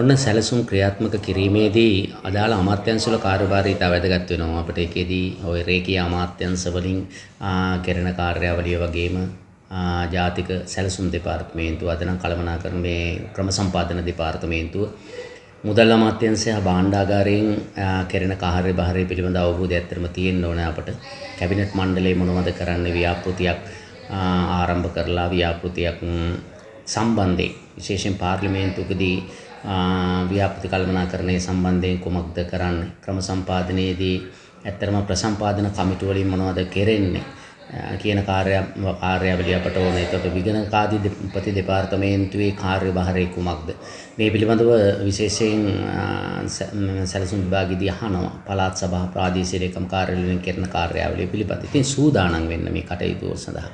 ඔන්න සැලසුම් ක්‍රියාත්මක කිරීමේදී අදාළ අමාත්‍යංශවල කාර්යභාරය ඉතා වැදගත් වෙනවා. අපිට ඒකෙදී ওই රේකී අමාත්‍යංශ වලින් කෙරෙන කාර්යාවලිය වගේම ජාතික සැලසුම් දෙපාර්තමේන්තුව අද නම් කළමනාකරන මේ ක්‍රම සම්පාදන දෙපාර්තමේන්තුව මුදල් අමාත්‍යංශය භාණ්ඩාගාරයෙන් කෙරෙන කාර්යභාරය පිළිබඳ අවබෝධය ඇත්තටම තියෙන්න ඕනේ අපට. කැබිනට් මණ්ඩලය මොනවද කරන්නේ ව්‍යාපෘතියක් ආරම්භ කරලා ව්‍යාපෘතියක් සම්බන්ධයෙන් විශේෂයෙන් පාර්ලිමේන්තුවකදී ව්‍යාපෘති කළමනාකරණය සම්බන්ධයෙන් කුමක්ද කරන්නේ ක්‍රම සම්පාදනයේදී ඇත්තටම ප්‍රසම්පාදන කමිටු වලින් මොනවද කෙරෙන්නේ කියන කාර්යාවලිය අපට ඕනේ. ඒකට විගණකාධිපති දෙපාර්තමේන්තුවේ කාර්යභාරය කුමක්ද මේ පිළිබඳව විශේෂයෙන් සැලසුම් විභාගයේදී අහනවා පළාත් සභා ප්‍රාදේශීය ලේකම් කාර්යාලවලින් කරන කාර්යාවලිය පිළිබඳ. ඉතින් සූදානම් වෙන්න මේ කටයුතු සඳහා